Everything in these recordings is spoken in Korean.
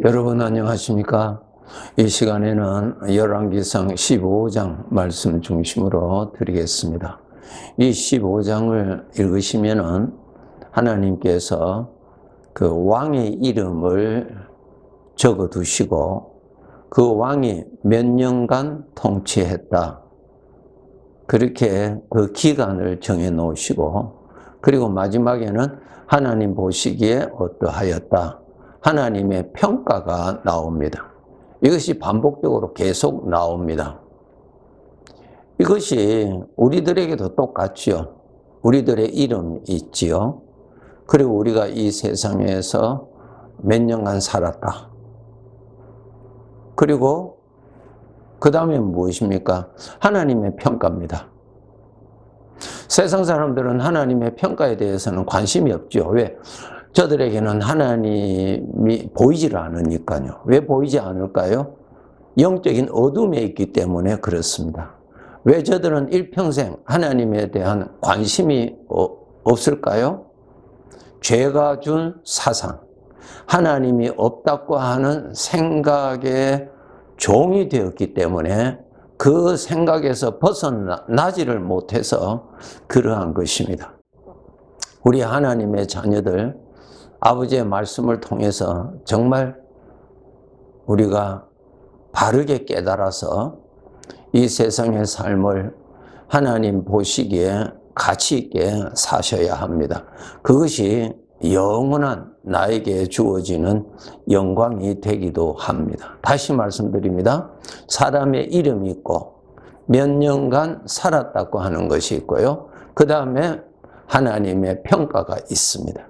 여러분 안녕하십니까? 이 시간에는 열왕기상 15장 말씀 중심으로 드리겠습니다. 이 15장을 읽으시면은 하나님께서 그 왕의 이름을 적어 두시고 그 왕이 몇 년간 통치했다. 그렇게 그 기간을 정해 놓으시고 그리고 마지막에는 하나님 보시기에 어떠하였다. 하나님의 평가가 나옵니다. 이것이 반복적으로 계속 나옵니다. 이것이 우리들에게도 똑같지요. 우리들의 이름이 있지요. 그리고 우리가 이 세상에서 몇 년간 살았다. 그리고 그 다음에 무엇입니까? 하나님의 평가입니다. 세상 사람들은 하나님의 평가에 대해서는 관심이 없죠. 왜? 저들에게는 하나님이 보이질 않으니까요. 왜 보이지 않을까요? 영적인 어둠에 있기 때문에 그렇습니다. 왜 저들은 일평생 하나님에 대한 관심이 없을까요? 죄가 준 사상, 하나님이 없다고 하는 생각에 종이 되었기 때문에 그 생각에서 벗어나지를 못해서 그러한 것입니다. 우리 하나님의 자녀들, 아버지의 말씀을 통해서 정말 우리가 바르게 깨달아서 이 세상의 삶을 하나님 보시기에 가치 있게 사셔야 합니다. 그것이 영원한 나에게 주어지는 영광이 되기도 합니다. 다시 말씀드립니다. 사람의 이름이 있고 몇 년간 살았다고 하는 것이 있고요. 그 다음에 하나님의 평가가 있습니다.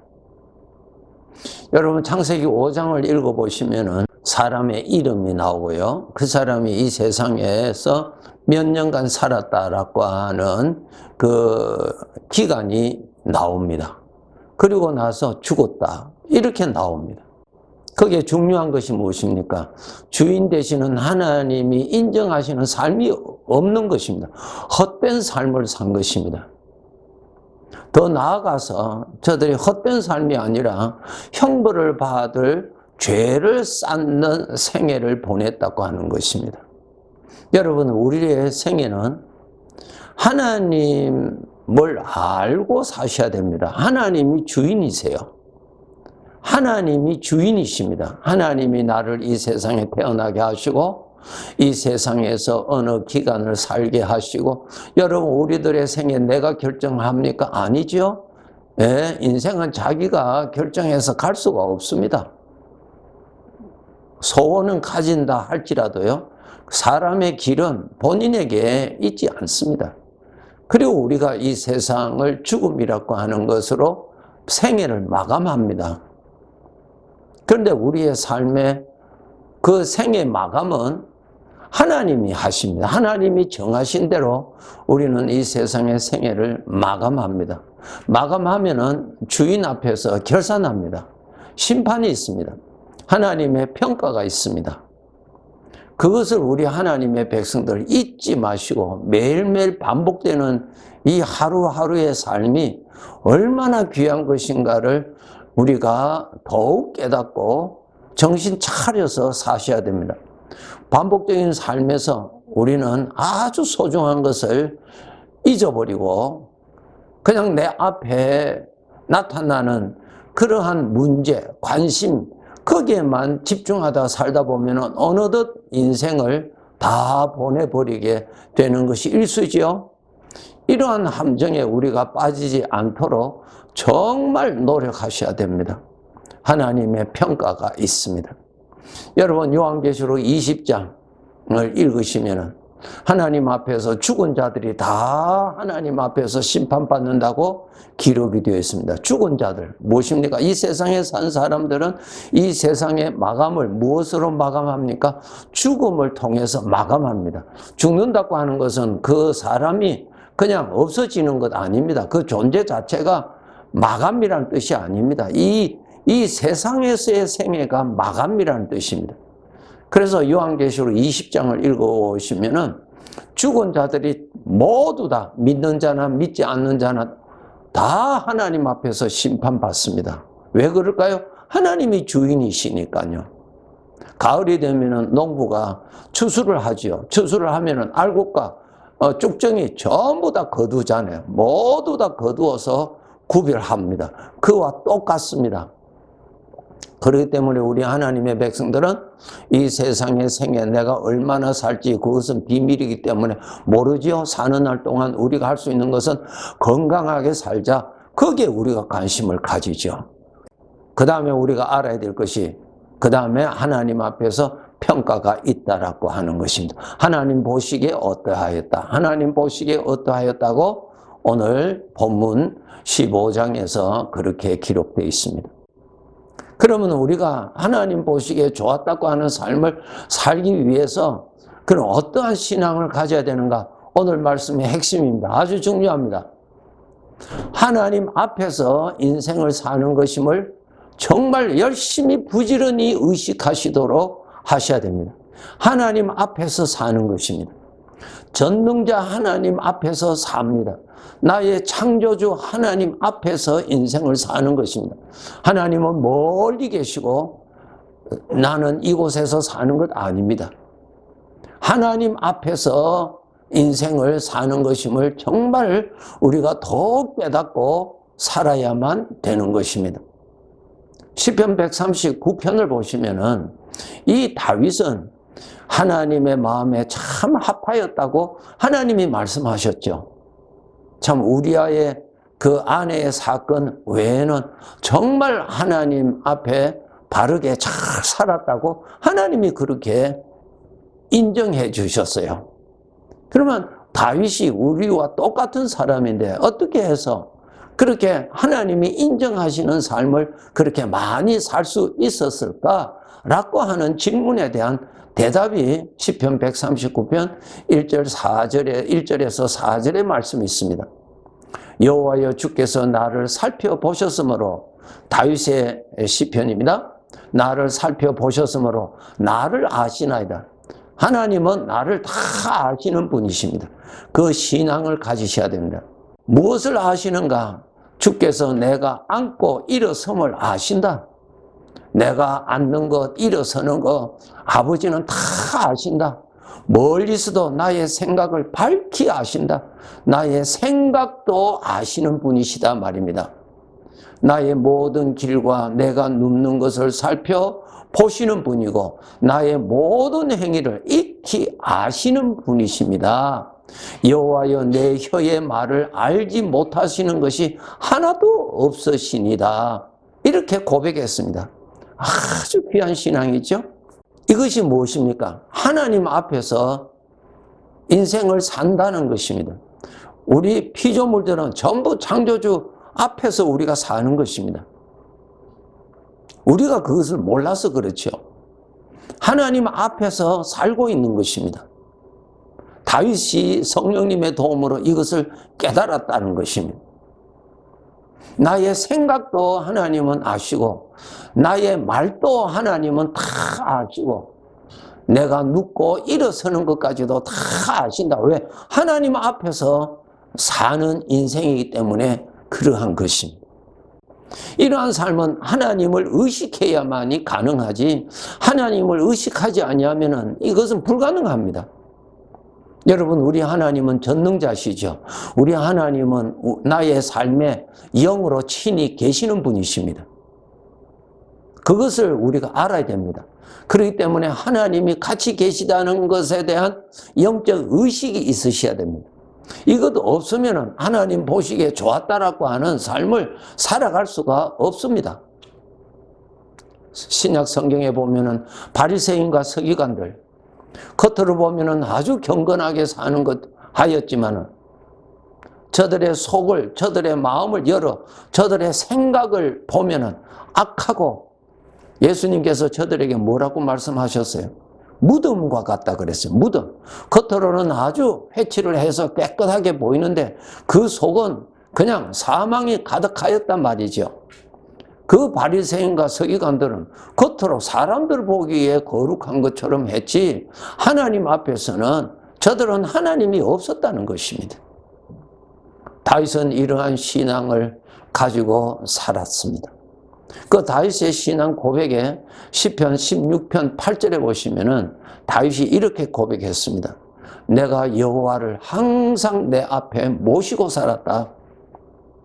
여러분 창세기 5장을 읽어보시면은 사람의 이름이 나오고요. 그 사람이 이 세상에서 몇 년간 살았다라고 하는 그 기간이 나옵니다. 그리고 나서 죽었다. 이렇게 나옵니다. 거기에 중요한 것이 무엇입니까? 주인 되시는 하나님이 인정하시는 삶이 없는 것입니다. 헛된 삶을 산 것입니다. 더 나아가서 저들이 헛된 삶이 아니라 형벌을 받을 죄를 쌓는 생애를 보냈다고 하는 것입니다. 여러분, 우리의 생애는 하나님을 알고 사셔야 됩니다. 하나님이 주인이세요. 하나님이 주인이십니다. 하나님이 나를 이 세상에 태어나게 하시고 이 세상에서 어느 기간을 살게 하시고, 여러분 우리들의 생애 내가 결정합니까? 아니죠. 예, 인생은 자기가 결정해서 갈 수가 없습니다. 소원은 가진다 할지라도요, 사람의 길은 본인에게 있지 않습니다. 그리고 우리가 이 세상을 죽음이라고 하는 것으로 생애를 마감합니다. 그런데 우리의 삶의 그 생애 마감은 하나님이 하십니다. 하나님이 정하신 대로 우리는 이 세상의 생애를 마감합니다. 마감하면은 주인 앞에서 결산합니다. 심판이 있습니다. 하나님의 평가가 있습니다. 그것을 우리 하나님의 백성들 잊지 마시고 매일매일 반복되는 이 하루하루의 삶이 얼마나 귀한 것인가를 우리가 더욱 깨닫고 정신 차려서 사셔야 됩니다. 반복적인 삶에서 우리는 아주 소중한 것을 잊어버리고 그냥 내 앞에 나타나는 그러한 문제, 관심, 거기에만 집중하다 살다 보면 어느덧 인생을 다 보내버리게 되는 것이 일수지요. 이러한 함정에 우리가 빠지지 않도록 정말 노력하셔야 됩니다. 하나님의 평가가 있습니다. 여러분 요한계시록 20장을 읽으시면 하나님 앞에서 죽은 자들이 다 하나님 앞에서 심판받는다고 기록이 되어 있습니다. 죽은 자들 무엇입니까? 이 세상에 산 사람들은 이 세상의 마감을 무엇으로 마감합니까? 죽음을 통해서 마감합니다. 죽는다고 하는 것은 그 사람이 그냥 없어지는 것 아닙니다. 그 존재 자체가 마감이라는 뜻이 아닙니다. 이 세상에서의 생애가 마감이라는 뜻입니다. 그래서 요한계시록 20장을 읽어보시면은 죽은 자들이 모두 다 믿는 자나 믿지 않는 자나 다 하나님 앞에서 심판받습니다. 왜 그럴까요? 하나님이 주인이시니까요. 가을이 되면은 농부가 추수를 하지요. 추수를 하면은 알곡과 쭉정이 전부 다 거두잖아요. 모두 다 거두어서 구별합니다. 그와 똑같습니다. 그렇기 때문에 우리 하나님의 백성들은 이 세상의 생에 내가 얼마나 살지 그것은 비밀이기 때문에 모르지요. 사는 날 동안 우리가 할 수 있는 것은 건강하게 살자. 거기에 우리가 관심을 가지죠. 그 다음에 우리가 알아야 될 것이 그 다음에 하나님 앞에서 평가가 있다라고 하는 것입니다. 하나님 보시기에 어떠하였다. 하나님 보시기에 어떠하였다고 오늘 본문 15장에서 그렇게 기록되어 있습니다. 그러면 우리가 하나님 보시기에 좋았다고 하는 삶을 살기 위해서 그럼 어떠한 신앙을 가져야 되는가? 오늘 말씀의 핵심입니다. 아주 중요합니다. 하나님 앞에서 인생을 사는 것임을 정말 열심히 부지런히 의식하시도록 하셔야 됩니다. 하나님 앞에서 사는 것입니다. 전능자 하나님 앞에서 삽니다. 나의 창조주 하나님 앞에서 인생을 사는 것입니다. 하나님은 멀리 계시고 나는 이곳에서 사는 것 아닙니다. 하나님 앞에서 인생을 사는 것임을 정말 우리가 더욱 깨닫고 살아야만 되는 것입니다. 시편 139편을 보시면은 이 다윗은 하나님의 마음에 참 합하였다고 하나님이 말씀하셨죠. 참 우리아의 그 아내의 사건 외에는 정말 하나님 앞에 바르게 잘 살았다고 하나님이 그렇게 인정해 주셨어요. 그러면 다윗이 우리와 똑같은 사람인데 어떻게 해서 그렇게 하나님이 인정하시는 삶을 그렇게 많이 살 수 있었을까라고 하는 질문에 대한 대답이 시편 139편 1절에서 4절의 말씀이 있습니다. 여호와여 주께서 나를 살펴보셨으므로 다윗의 시편입니다. 나를 살펴보셨으므로 나를 아시나이다. 하나님은 나를 다 아시는 분이십니다. 그 신앙을 가지셔야 됩니다. 무엇을 아시는가? 주께서 내가 앉고 일어섬을 아신다. 내가 앉는 것, 일어서는 것 아버지는 다 아신다. 멀리서도 나의 생각을 밝히 아신다. 나의 생각도 아시는 분이시다 말입니다. 나의 모든 길과 내가 눕는 것을 살펴보시는 분이고 나의 모든 행위를 익히 아시는 분이십니다. 여호와여 내 혀의 말을 알지 못하시는 것이 하나도 없으시니다. 이렇게 고백했습니다. 아주 귀한 신앙이죠. 이것이 무엇입니까? 하나님 앞에서 인생을 산다는 것입니다. 우리 피조물들은 전부 창조주 앞에서 우리가 사는 것입니다. 우리가 그것을 몰라서 그렇죠. 하나님 앞에서 살고 있는 것입니다. 다윗이 성령님의 도움으로 이것을 깨달았다는 것입니다. 나의 생각도 하나님은 아시고 나의 말도 하나님은 다 아시고 내가 눕고 일어서는 것까지도 다 아신다. 왜? 하나님 앞에서 사는 인생이기 때문에 그러한 것입니다. 이러한 삶은 하나님을 의식해야만이 가능하지 하나님을 의식하지 아니하면 이것은 불가능합니다. 여러분 우리 하나님은 전능자시죠. 우리 하나님은 나의 삶에 영으로 친히 계시는 분이십니다. 그것을 우리가 알아야 됩니다. 그렇기 때문에 하나님이 같이 계시다는 것에 대한 영적 의식이 있으셔야 됩니다. 이것도 없으면 하나님 보시기에 좋았다라고 하는 삶을 살아갈 수가 없습니다. 신약 성경에 보면은 바리새인과 서기관들 겉으로 보면은 아주 경건하게 사는 것 하였지만은 저들의 속을, 저들의 마음을 열어 저들의 생각을 보면은 악하고 예수님께서 저들에게 뭐라고 말씀하셨어요? 무덤과 같다 그랬어요. 무덤. 겉으로는 아주 회치를 해서 깨끗하게 보이는데 그 속은 그냥 사망이 가득하였단 말이죠. 그 바리새인과 서기관들은 겉으로 사람들 보기에 거룩한 것처럼 했지 하나님 앞에서는 저들은 하나님이 없었다는 것입니다. 다윗은 이러한 신앙을 가지고 살았습니다. 그 다윗의 신앙 고백에 시편 16편 8절에 보시면은 다윗이 이렇게 고백했습니다. 내가 여호와를 항상 내 앞에 모시고 살았다.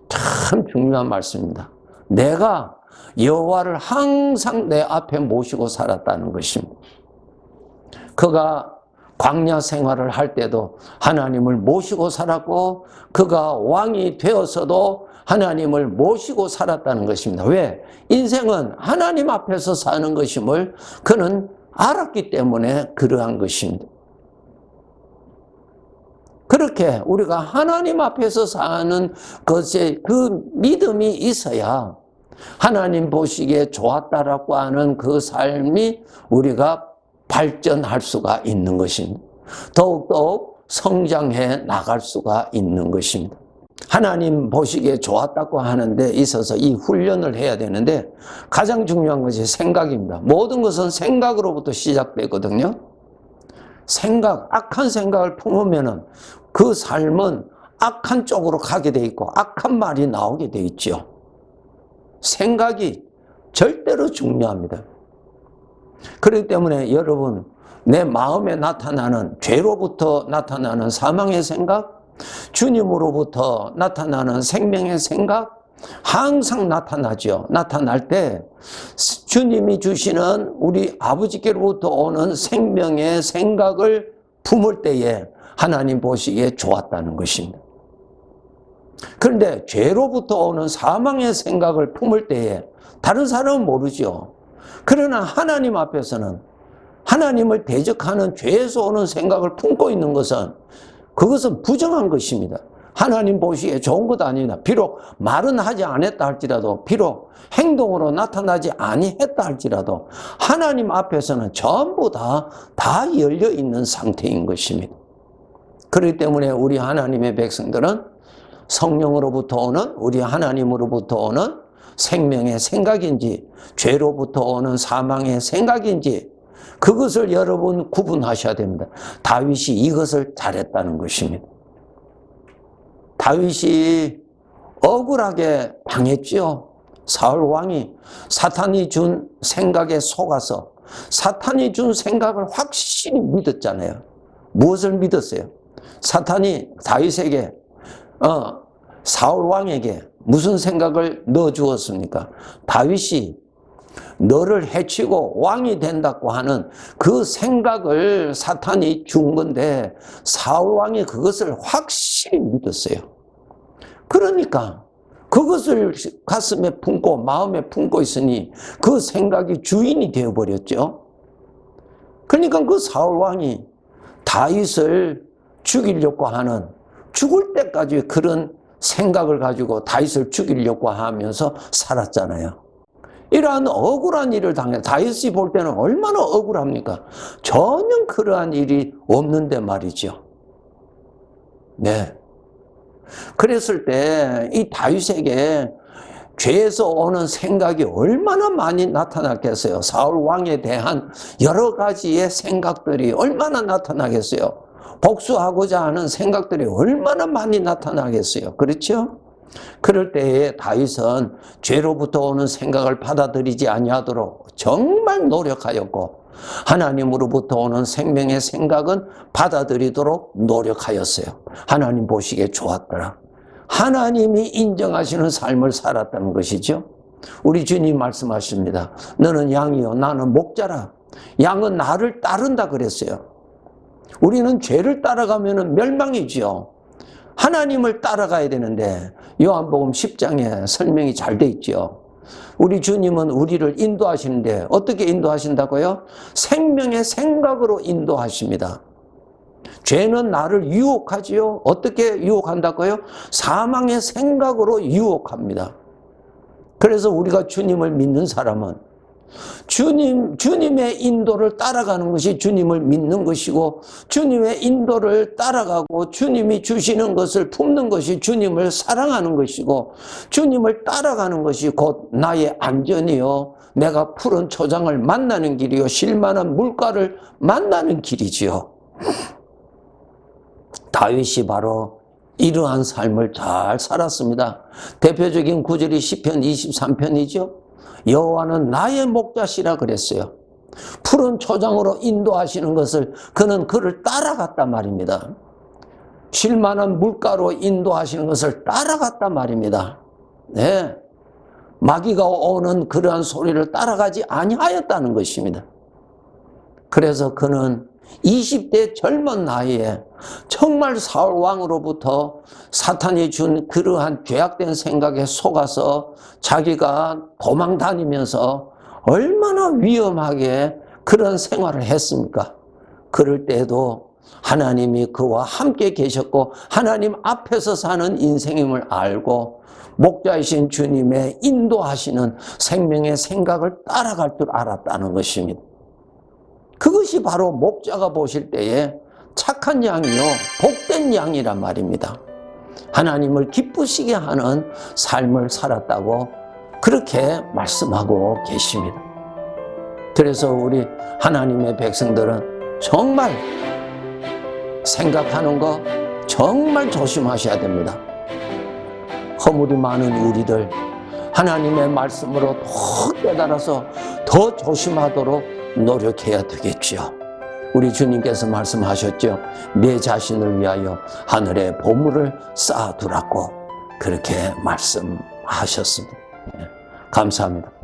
참 중요한 말씀입니다. 내가 여호와를 항상 내 앞에 모시고 살았다는 것입니다. 그가 광야 생활을 할 때도 하나님을 모시고 살았고 그가 왕이 되어서도 하나님을 모시고 살았다는 것입니다. 왜? 인생은 하나님 앞에서 사는 것임을 그는 알았기 때문에 그러한 것입니다. 그렇게 우리가 하나님 앞에서 사는 것에 그 믿음이 있어야 하나님 보시기에 좋았다라고 하는 그 삶이 우리가 발전할 수가 있는 것입니다. 더욱더욱 성장해 나갈 수가 있는 것입니다. 하나님 보시기에 좋았다고 하는 데 있어서 이 훈련을 해야 되는데 가장 중요한 것이 생각입니다. 모든 것은 생각으로부터 시작되거든요. 생각, 악한 생각을 품으면 그 삶은 악한 쪽으로 가게 돼 있고 악한 말이 나오게 돼 있죠. 생각이 절대로 중요합니다. 그렇기 때문에 여러분, 내 마음에 나타나는 죄로부터 나타나는 사망의 생각, 주님으로부터 나타나는 생명의 생각 항상 나타나죠. 나타날 때 주님이 주시는 우리 아버지께로부터 오는 생명의 생각을 품을 때에 하나님 보시기에 좋았다는 것입니다. 그런데 죄로부터 오는 사망의 생각을 품을 때에 다른 사람은 모르죠. 그러나 하나님 앞에서는 하나님을 대적하는 죄에서 오는 생각을 품고 있는 것은 그것은 부정한 것입니다. 하나님 보시기에 좋은 것 아닙니다. 비록 말은 하지 않았다 할지라도, 비록 행동으로 나타나지 아니했다 할지라도 하나님 앞에서는 전부 다 열려 있는 상태인 것입니다. 그렇기 때문에 우리 하나님의 백성들은 성령으로부터 오는, 우리 하나님으로부터 오는 생명의 생각인지 죄로부터 오는 사망의 생각인지 그것을 여러분 구분하셔야 됩니다. 다윗이 이것을 잘했다는 것입니다. 다윗이 억울하게 당했죠. 사울 왕이 사탄이 준 생각에 속아서 사탄이 준 생각을 확실히 믿었잖아요. 무엇을 믿었어요? 사탄이 다윗에게 사울 왕에게 무슨 생각을 넣어주었습니까? 다윗이 너를 해치고 왕이 된다고 하는 그 생각을 사탄이 준 건데 사울 왕이 그것을 확실히 믿었어요. 그러니까 그것을 가슴에 품고 마음에 품고 있으니 그 생각이 주인이 되어버렸죠. 그러니까 그 사울 왕이 다윗을 죽이려고 하는, 죽을 때까지 그런 생각을 가지고 다윗을 죽이려고 하면서 살았잖아요. 이러한 억울한 일을 당해 다윗이 볼 때는 얼마나 억울합니까? 전혀 그러한 일이 없는데 말이죠. 네. 그랬을 때 이 다윗에게 죄에서 오는 생각이 얼마나 많이 나타났겠어요. 사울 왕에 대한 여러 가지의 생각들이 얼마나 나타나겠어요. 복수하고자 하는 생각들이 얼마나 많이 나타나겠어요. 그렇죠? 그럴 때에 다윗은 죄로부터 오는 생각을 받아들이지 아니하도록 정말 노력하였고 하나님으로부터 오는 생명의 생각은 받아들이도록 노력하였어요. 하나님 보시기에 좋았더라. 하나님이 인정하시는 삶을 살았다는 것이죠. 우리 주님 말씀하십니다. 너는 양이요 나는 목자라. 양은 나를 따른다 그랬어요. 우리는 죄를 따라가면 멸망이죠. 하나님을 따라가야 되는데 요한복음 10장에 설명이 잘 돼 있죠. 우리 주님은 우리를 인도하시는데 어떻게 인도하신다고요? 생명의 생각으로 인도하십니다. 죄는 나를 유혹하지요. 어떻게 유혹한다고요? 사망의 생각으로 유혹합니다. 그래서 우리가 주님을 믿는 사람은 주님의 인도를 따라가는 것이 주님을 믿는 것이고 주님의 인도를 따라가고 주님이 주시는 것을 품는 것이 주님을 사랑하는 것이고 주님을 따라가는 것이 곧 나의 안전이요 내가 푸른 초장을 만나는 길이요 쉴만한 물가를 만나는 길이지요. 다윗이 바로 이러한 삶을 잘 살았습니다. 대표적인 구절이 시편 23편이죠. 여호와는 나의 목자시라 그랬어요. 푸른 초장으로 인도하시는 것을 그는 그를 따라갔단 말입니다. 쉴 만한 물가로 인도하시는 것을 따라갔단 말입니다. 네. 마귀가 오는 그러한 소리를 따라가지 아니하였다는 것입니다. 그래서 그는 20대 젊은 나이에 정말 사울 왕으로부터 사탄이 준 그러한 죄악된 생각에 속아서 자기가 도망 다니면서 얼마나 위험하게 그런 생활을 했습니까? 그럴 때도 하나님이 그와 함께 계셨고 하나님 앞에서 사는 인생임을 알고 목자이신 주님의 인도하시는 생명의 생각을 따라갈 줄 알았다는 것입니다. 그것이 바로 목자가 보실 때에 착한 양이요 복된 양이란 말입니다. 하나님을 기쁘시게 하는 삶을 살았다고 그렇게 말씀하고 계십니다. 그래서 우리 하나님의 백성들은 정말 생각하는 거 정말 조심하셔야 됩니다. 허물이 많은 우리들 하나님의 말씀으로 더 깨달아서 더 조심하도록 노력해야 되겠죠. 우리 주님께서 말씀하셨죠. 내 자신을 위하여 하늘에 보물을 쌓아두라고 그렇게 말씀하셨습니다. 감사합니다.